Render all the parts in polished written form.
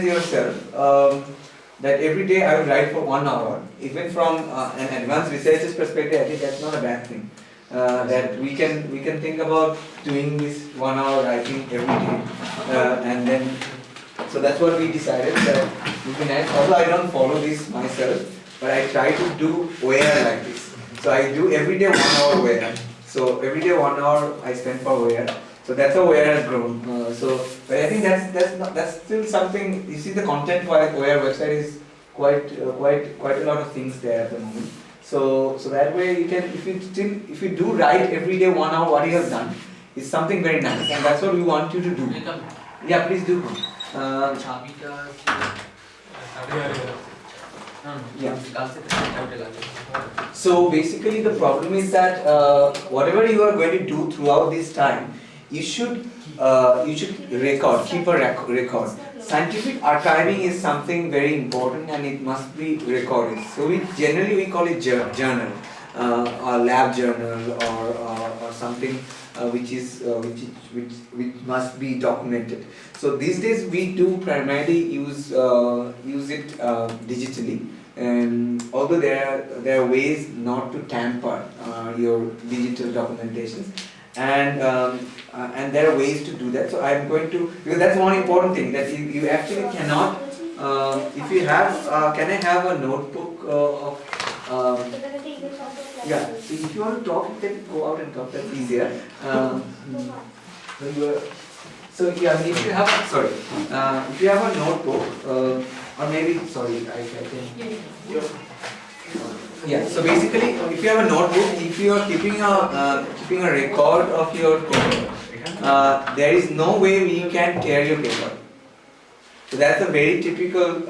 yourself that every day I will write for 1 hour. Even from an advanced researcher's perspective, I think that's not a bad thing. That we can think about doing this 1 hour writing every day, and then so that's what we decided that we can add. Although I don't follow this myself, but I try to do OER like this. So I do every day 1 hour OER. So every day 1 hour I spend for OER. So that's how OER has grown. But I think that's still something. You see, the content for OER website is quite a lot of things there at the moment. So that way you can, if you do write every day 1 hour, what you have done is something very nice, and that's what we want you to do. Yeah, please do. Yeah. So basically the problem is that whatever you are going to do throughout this time, you should record, keep a record. Scientific archiving is something very important, and it must be recorded. So we generally call it journal, a lab journal, or something which must be documented. So these days we do primarily use it digitally. Although there are ways not to tamper your digital documentations, and there are ways to do that. So I'm going to, because that's one important thing, that you actually cannot. If you have, can I have a notebook of? Yeah. So if you want to talk, you can go out and talk. That's easier. So yeah, if you have if you have a notebook, or maybe I can. Yeah. So basically, if you have a notebook, if you are keeping a record of your paper, there is no way you can tear your paper. So that's a very typical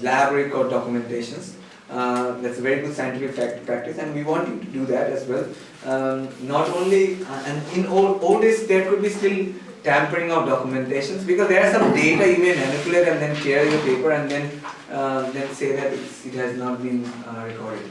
lab record documentations. That's a very good scientific practice, and we want you to do that as well. Not only, and in all this, there could be still tampering of documentations, because there are some data you may manipulate and then tear your paper and then say that it has not been recorded.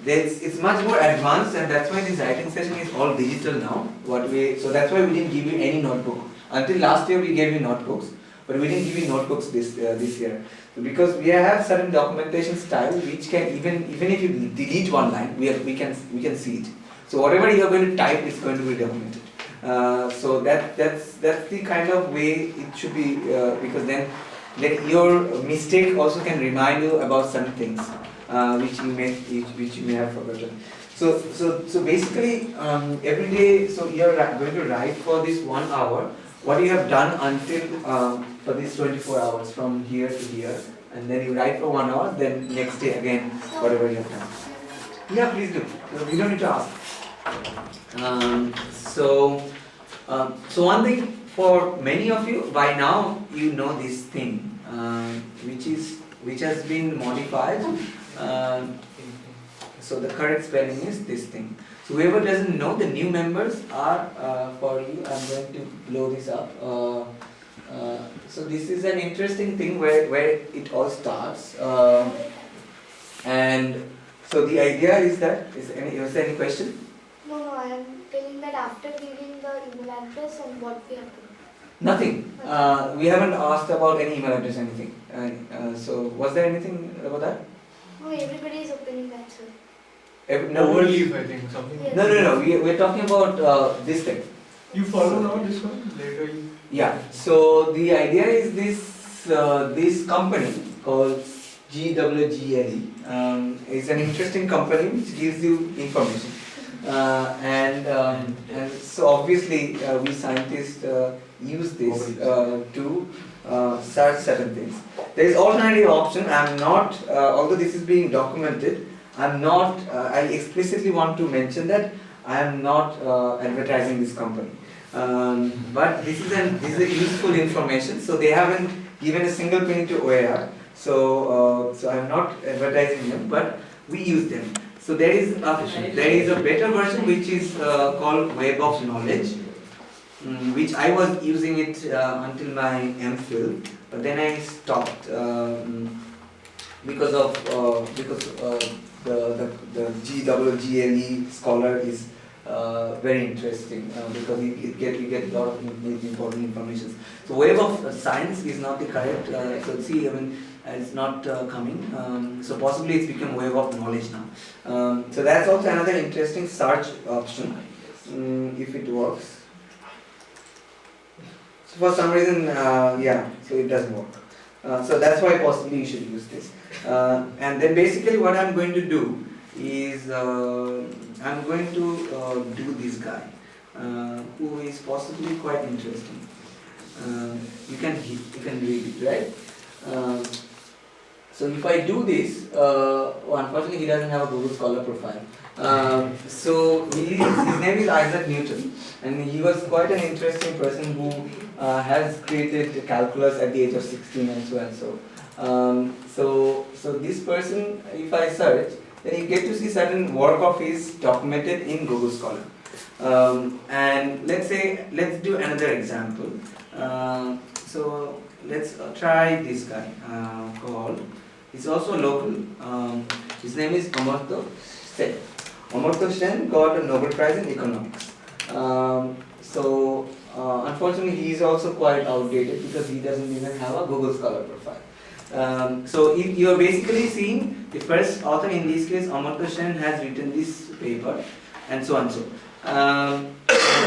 It's much more advanced, and that's why this writing session is all digital now. So that's why we didn't give you any notebook. Until last year we gave you notebooks, but we didn't give you notebooks this year. So because we have certain documentation style which can even if you delete one line, we can see it. So whatever you are going to type is going to be documented. So that's the kind of way it should be, because then your mistake also can remind you about some things which you may have forgotten. So basically every day, so you are going to write for this 1 hour what you have done until for these 24 hours from here to here, and then you write for 1 hour, then next day again whatever you have done. Yeah, please do. You don't need to ask. So one thing, for many of you, by now you know this thing, which has been modified. So the correct spelling is this thing. So whoever doesn't know, the new members are for you. I'm going to blow this up. So this is an interesting thing where it all starts. And so the idea is that, is there any question? No, I am telling that after giving the email address and what we have to do. Nothing. We haven't asked about any email address, anything. So was there anything about that? No, everybody is opening that, sir. Overleaf, I think, something. Yes. No. We're talking about this thing. You follow now this one? Later you... Yeah. So the idea is this company called GWGLE is an interesting company which gives you information. And so obviously we scientists use this to search certain things. There is alternative option. I'm not, although this is being documented, I'm not. I explicitly want to mention that I am not advertising this company. But this is a useful information. So they haven't given a single penny to OER. So I'm not advertising them, but we use them. So there is a better version which is called Web of Knowledge, which I was using it until my MPhil, but then I stopped because the GWGLE scholar is very interesting because you get a lot of important information. So wave of science is not the correct. So see, I mean, it's not coming. So possibly it's become wave of knowledge now. So that's also another interesting search option if it works. So for some reason, yeah, so it doesn't work. So that's why possibly you should use this. And then basically what I'm going to do is I'm going to do this guy who is possibly quite interesting. You can read it, right? So if I do this, unfortunately he doesn't have a Google Scholar profile. So his name is Isaac Newton, and he was quite an interesting person who has created calculus at the age of 16 and so and so. So this person, if I search, then you get to see certain work of his documented in Google Scholar. And let's do another example. So let's try this guy called. He's also local. His name is Amartya Sen. Amartya Sen got a Nobel Prize in economics. Unfortunately, he is also quite outdated because he doesn't even have a Google Scholar profile. So you are basically seeing the first author, in this case Amartya Sen, has written this paper, and so on.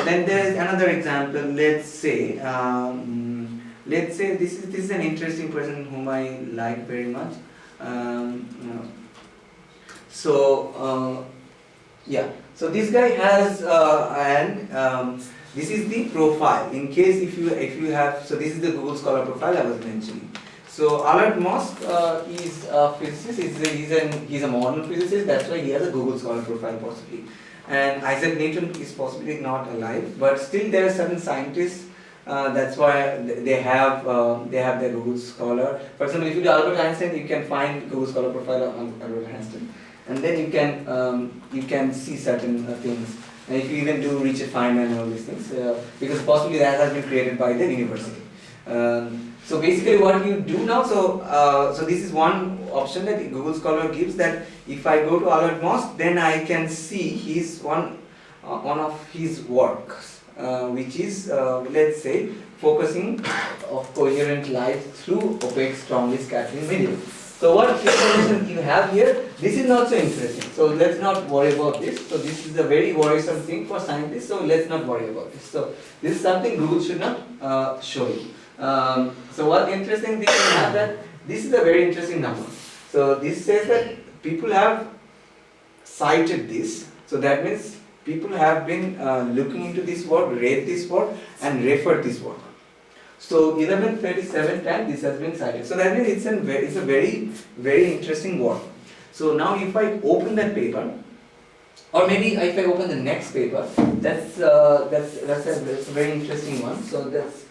Then there is another example. Let's say this is an interesting person whom I like very much. So this guy has this is the profile. In case if you have, so this is the Google Scholar profile I was mentioning. So Albert Mosk is a physicist. He's a modern physicist. That's why he has a Google Scholar profile possibly. And Isaac Newton is possibly not alive, but still there are certain scientists. That's why they have their Google Scholar. For example, if you do Albert Einstein, you can find Google Scholar profile on Albert Einstein, and then you can see certain things. And if you even do Richard Feynman and all these things, because possibly that has been created by the university. So basically, what you do now, so this is one option that Google Scholar gives, that if I go to Albert Mosk, then I can see his one of his works. Which is, let's say, focusing of coherent light through opaque, strongly scattering medium. So what information you have here, this is not so interesting. So let's not worry about this. So this is a very worrisome thing for scientists, so let's not worry about this. So this is something Google should not show you. So what interesting thing you have, that this is a very interesting number. So this says that people have cited this. So that means people have been looking into this work, read this work, and referred this work. So 1137 times this has been cited. So that means it's a very, very interesting work. So now if I open that paper, or maybe if I open the next paper, that's a very interesting one. So that's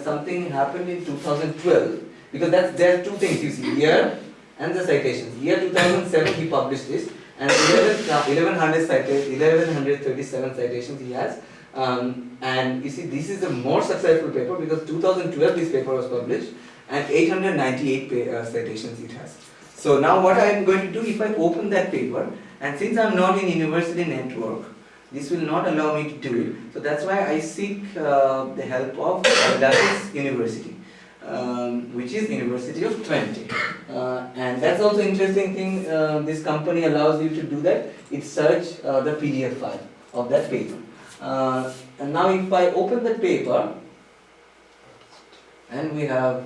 something happened in 2012, because there are two things you see, year and the citations. Year 2007 he published this. And 1137 citations he has, and you see this is a more successful paper because 2012 this paper was published, and 898 citations it has. So now what I am going to do, if I open that paper, and since I am not in university network, this will not allow me to do it. So that's why I seek the help of Dallas University, which is University of Twente. And that's also interesting thing, this company allows you to do that. It search the PDF file of that paper. And now if I open the paper, and we have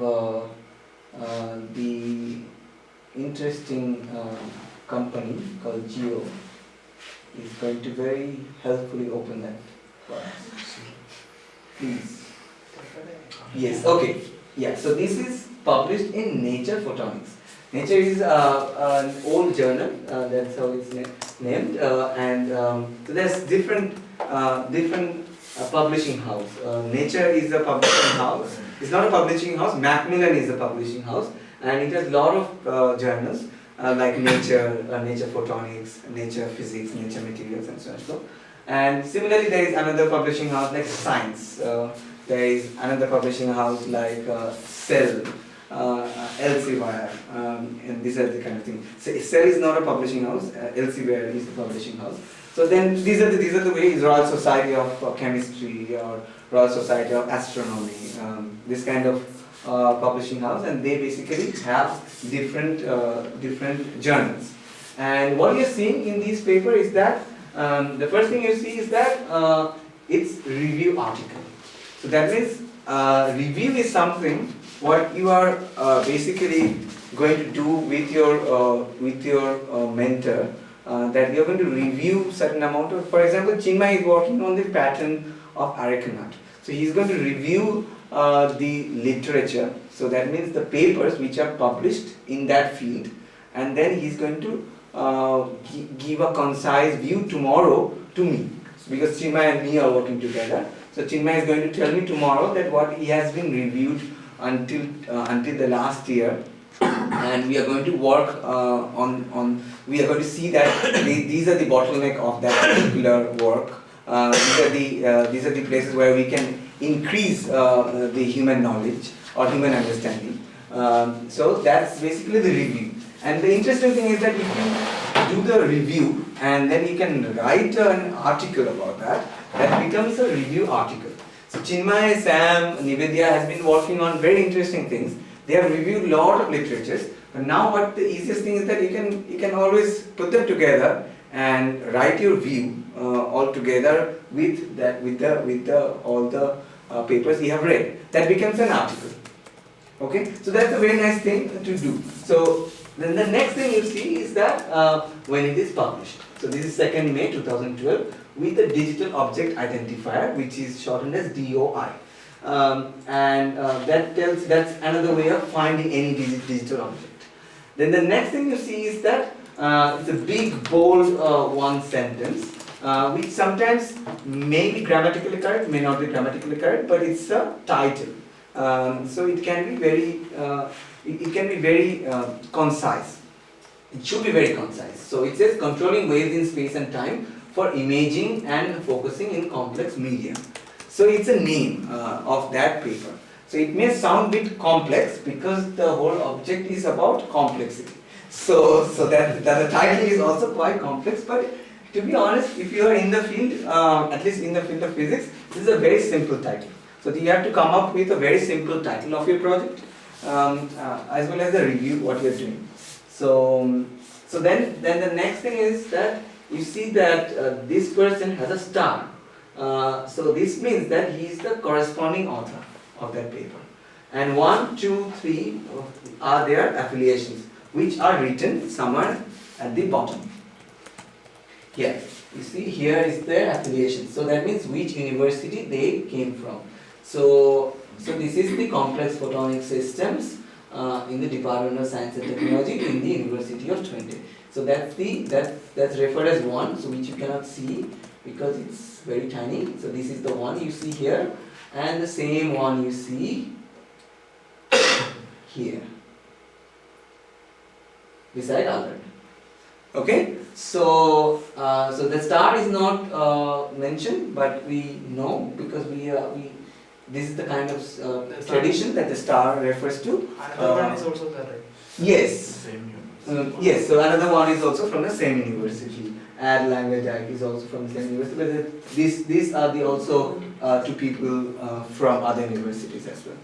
the interesting company called Geo is going to very helpfully open that for us. Please. Yes, okay. Yeah, so this is published in Nature Photonics. Nature is an old journal, that's how it's named, and so there's different publishing house. Nature is a publishing house. It's not a publishing house. Macmillan is a publishing house, and it has a lot of journals like Nature, Nature Photonics, Nature Physics, Nature Materials, and so on. And similarly, there is another publishing house like Science. There is another publishing house like Cell, Elsevier, and these are the kind of things. So Cell is not a publishing house, Elsevier is the publishing house. So then these are the ways, Royal Society of Chemistry or Royal Society of Astronomy, this kind of publishing house, and they basically have different journals. And what you're seeing in this paper is that the first thing you see is that it's review article. So that means review is something what you are basically going to do with your mentor. That you are going to review certain amount of, for example, Chinmay is working on the pattern of arecanut. So he is going to review the literature. So that means the papers which are published in that field, and then he is going to give a concise view tomorrow to me. So because Chinmay and me are working together. So Chinmay is going to tell me tomorrow that what he has been reviewed until the last year, and we are going to work we are going to see that these are the bottleneck of that particular work. These are the places where we can increase the human knowledge or human understanding. So that's basically the review. And the interesting thing is that if you do the review and then you can write an article about that, that becomes a review article. So Chinmay, Sam, Nivedya has been working on very interesting things. They have reviewed a lot of literatures, but now what the easiest thing is that you can always put them together and write your view all together with all the papers you have read. That becomes an article. Okay, so that's a very nice thing to do. So then the next thing you see is that when it is published. So this is 2nd May 2012 with the digital object identifier, which is shortened as DOI. That's another way of finding any digital object. Then the next thing you see is that it's a big bold one sentence, which sometimes may be grammatically correct, may not be grammatically correct, but it's a title. So it can be very concise. It should be very concise. So it says controlling waves in space and time for imaging and focusing in complex media. So it's a name of that paper. So it may sound a bit complex because the whole object is about complexity. So that the title is also quite complex, but to be honest, if you are in the field, at least in the field of physics, this is a very simple title. So you have to come up with a very simple title of your project, as well as the review what you are doing. So then the next thing is that you see that this person has a star. So this means that he is the corresponding author of that paper. And 1, 2, 3 are their affiliations, which are written somewhere at the bottom. Here, you see here is their affiliation. So that means which university they came from. So this is the complex photonic systems in the Department of Science and Technology in the University of Twente. So that's referred as 1, so which you cannot see because it's very tiny. So this is the one you see here, and the same one you see here beside Albert. Okay, so the star is not mentioned, but we know because this is the kind of tradition that the star refers to. Another one is also there, right? Yes. Same Yes, so another one is also from the same university. Ad language is also from the same university, but these are the also two people from other universities as well.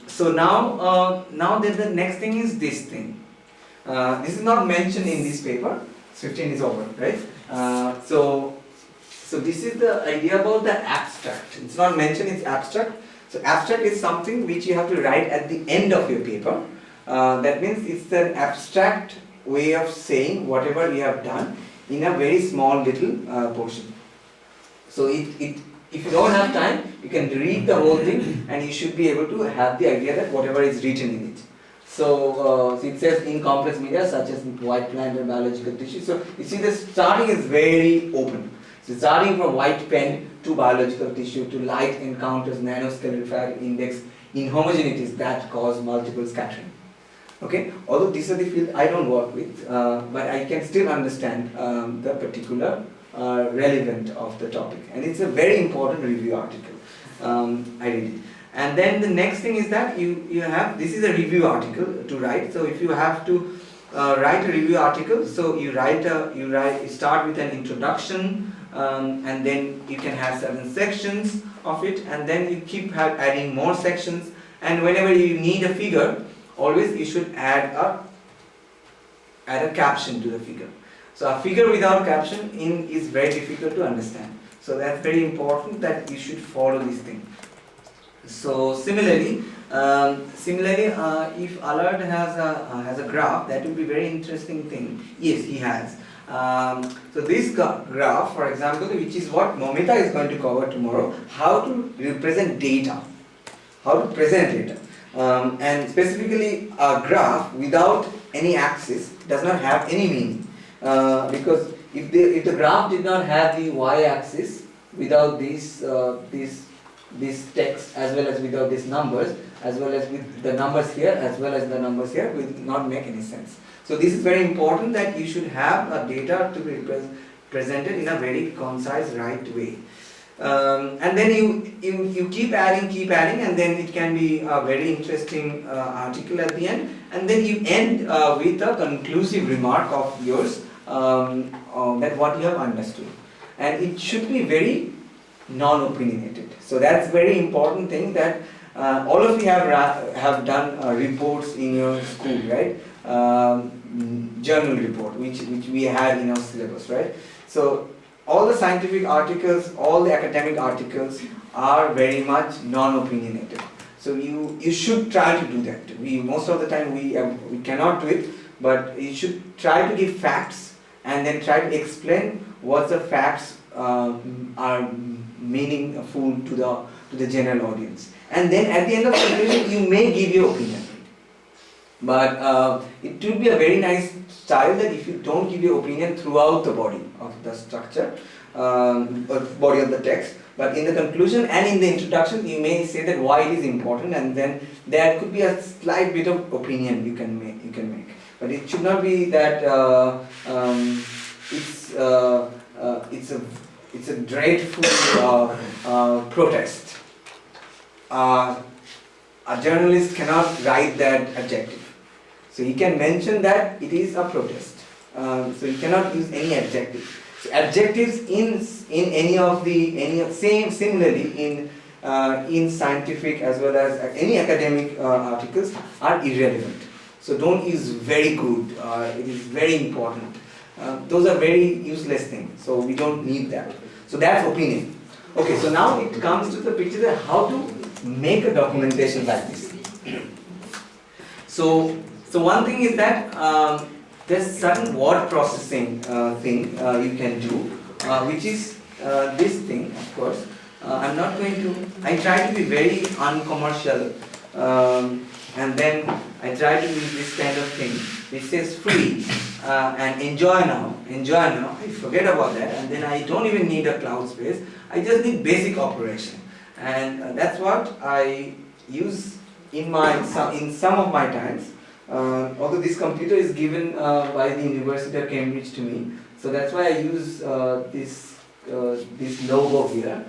So now then the next thing is this thing. This is not mentioned in this paper. 15 is over, right? So this is the idea about the abstract. It's not mentioned, it's abstract. So abstract is something which you have to write at the end of your paper. That means it's an abstract way of saying whatever you have done in a very small little portion. So if you don't have time, you can read the whole thing and you should be able to have the idea that whatever is written in it. So it says in complex media such as white plant and biological tissue. So you see the starting is very open. So starting from white pen to biological tissue to light encounters nanoscale fatty index inhomogeneities that cause multiple scattering. Okay, although these are the field I don't work with, but I can still understand the particular relevant of the topic, and it's a very important review article. I read it, And then the next thing is that you have, this is a review article to write. So if you have to write a review article, so you start with an introduction, and then you can have certain sections of it, and then you keep adding more sections. And whenever you need a figure, always you should add a caption to the figure. So a figure without caption is very difficult to understand. So that's very important that you should follow this thing. So similarly, if Allard has a graph, that would be very interesting thing. Yes, he has. So this graph, for example, which is what Momita is going to cover tomorrow, how to represent data, how to present data, and specifically a graph without any axis does not have any meaning, because if the graph did not have the y-axis without this text, as well as without these numbers, as well as with the numbers here, as well as the numbers here, will not make any sense. So this is very important, that you should have a data to be presented in a very concise, right way. And then you keep adding, and then it can be a very interesting article at the end. And then you end with a conclusive remark of yours, that what you have understood. And it should be very non-opinionated. So that's very important thing, that all of you have done reports in your school, right? Journal report, which we have in our syllabus, right? So all the scientific articles, all the academic articles are very much non-opinionated. So you should try to do that. Most of the time we cannot do it, but you should try to give facts and then try to explain what the facts are meaningful to the general audience. And then at the end of the conclusion, you may give your opinion. But it would be a very nice style that if you don't give your opinion throughout the body of the structure, or body of the text, but in the conclusion and in the introduction, you may say that why it is important, and then there could be a slight bit of opinion you can make. But it should not be that it's a dreadful protest. A journalist cannot write that adjective. So he can mention that it is a protest. So he cannot use any adjective. So adjectives similarly in scientific as well as any academic articles are irrelevant. So don't use very good. It is very important. Those are very useless things. So we don't need that. So that's opinion. Okay. So now it comes to the picture that how to make a documentation like this. So one thing is that there's certain word processing thing you can do, which is this thing, of course. I try to be very uncommercial, and then I try to do this kind of thing which says free and enjoy now. I forget about that, and then I don't even need a cloud space. I just need basic operation. And that's what I use in some of my times. Although this computer is given by the University of Cambridge to me, so that's why I use this logo here.